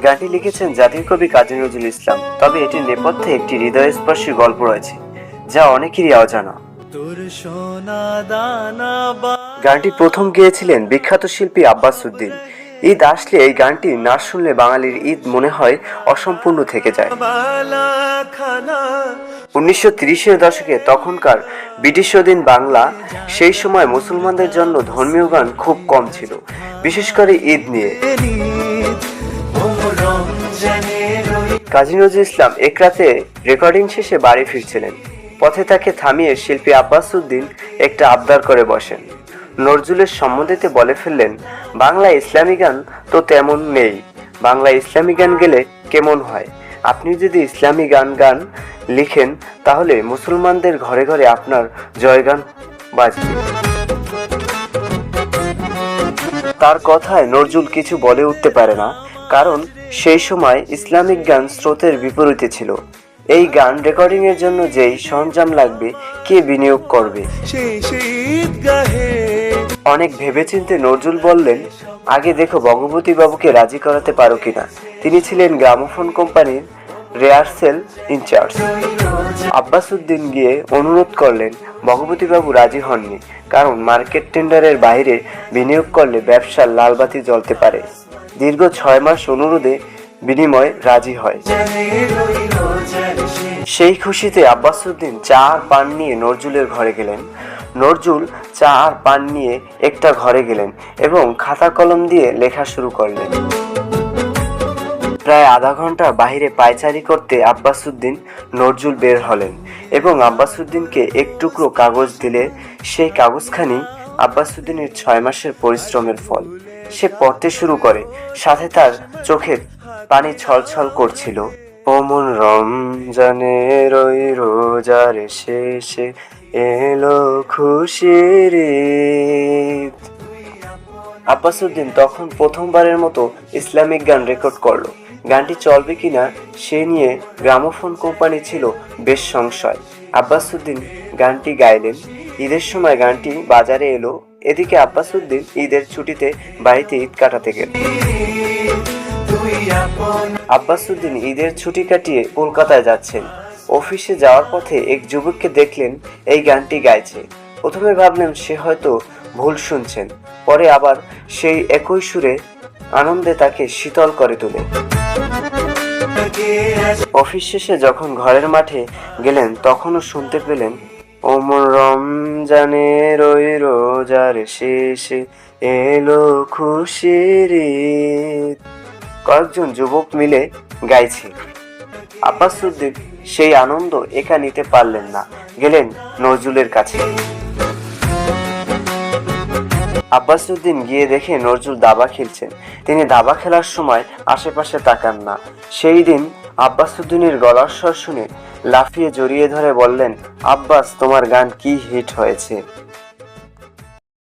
গানটি লিখেছেন জাতীয় কবি কাজী নজরুল ইসলাম, তবে এটির নেপথ্যে একটি হৃদয়স্পর্শী গল্প রয়েছে যা অনেকেরই অজানা। গানটি প্রথম গেয়েছিলেন বিখ্যাত শিল্পী আব্বাস উদ্দিন। ঈদ আসলে এই গানটি না শুনলে বাঙালির ঈদ মনে হয় অসম্পূর্ণ থেকে যায়। 1930-এর দশকে তখনকার ব্রিটিশ অধীন বাংলা, সেই সময় মুসলমানদের জন্য ধর্মীয় গান খুব কম ছিল, বিশেষ করে ঈদ নিয়ে। কাজী নজরুল ইসলাম এক রাতে রেকর্ডিং শেষে বাড়ি ফিরছিলেন। পথে তাকে থামিয়ে শিল্পী আব্বাস উদ্দিন একটা আবদার করে বসেন। নজরুলের সম্বন্ধে বলে ফেললেন, বাংলা ইসলামী গান তো তেমন নেই, বাংলা ইসলামী গান গেলে কেমন হয়? আপনি যদি ইসলামী গান লিখেন তাহলে মুসলমানদের ঘরে ঘরে আপনার জয়গান বাজবে। তার কথায় নজরুল কিছু বলে উঠতে পারে না, কারণ সেই সময় ইসলামিক গান স্রোতের বিপরীতে ছিল। এই গান রেকর্ডিং এর জন্য যেই সরঞ্জাম লাগবে কে বিনিয়োগ করবে? অনেক ভেবেচিন্তে নজরুল বললেন, আগে দেখো ভগবতী বাবুকে রাজি করাতে পারো কিনা। তিনি ছিলেন গ্রামোফোন কোম্পানির রিহার্সেল ইনচার্জ। আব্বাস উদ্দিন গিয়ে অনুরোধ করলেন, ভগবতী বাবু রাজি হননি, কারণ মার্কেট টেন্ডারের বাইরে বিনিয়োগ করলে ব্যবসার লালবাতি জ্বলতে পারে। দীর্ঘ 6 মাস অনুরোধে বিনিময় রাজি হয়। সেই খুশিতে আব্বাস উদ্দিন চা আর পান নিয়ে নজরুলের ঘরে গেলেন। নজরুল চা আর পান নিয়ে একটা ঘরে গেলেন এবং খাতা কলম দিয়ে লেখা শুরু করলেন। প্রায় আধা ঘন্টা বাহিরে পায়চারি করতে আব্বাস উদ্দিন নজরুল বের হলেন এবং আব্বাস উদ্দিনকে এক টুকরো কাগজ দিলে সেই কাগজখানি আব্বাস উদ্দিনের 6 মাসের পরিশ্রমের ফল। সে পড়তে শুরু করে, সাথে তার চোখে পানি ছলছল করছিল। ওমন রমজানের ওই রোজার শেষে এলো খুশির ঈদ। আব্বাস উদ্দিন তখন প্রথমবারের মতো ইসলামিক গান রেকর্ড করলো। গানটি চলবে কিনা সে নিয়ে গ্রামোফোন কোম্পানি ছিল বেশ সংশয়। আব্বাস উদ্দিন গানটি গাইলেন। ঈদের সময় গানটি বাজারে এলো। এদিকে আব্বাস উদ্দিন ঈদের ছুটিতে বাড়িতে ঈদ কাটাতে গেল। আব্বাস উদ্দিন ঈদের ছুটি কাটিয়ে কলকাতায় যাচ্ছেন। অফিসে যাওয়ার পথে এক যুবককে দেখলেন এই গানটি গাইছে। প্রথমে ভাবলেন সে হয়তো ভুল শুনছেন, পরে আবার সেই একই সুরে আনন্দে তাকে শীতল করে তোলে। অফিস শেষে যখন ঘরের মাঠে গেলেন তখনও শুনতে পেলেন, ওমন রমজানের ওই রোজার শেষে এলো খুশির ঈদ। কয়েকজন যুবক মিলে গাইছে। আব্বাস উদ্দিন সেই আনন্দ একা নিতে পারলেন না, গেলেন নজরুলের কাছে। আব্বাস উদ্দিন গিয়ে দেখে নজরুল দাবা খেলছেন। তিনি দাবা খেলার সময় আশেপাশে তাকান না। সেই দিন আব্বাস উদ্দিনের গলার স্বর শুনে লাফিয়ে জড়িয়ে ধরে বললেন, আব্বাস, তোমার গান কি হিট হয়েছে।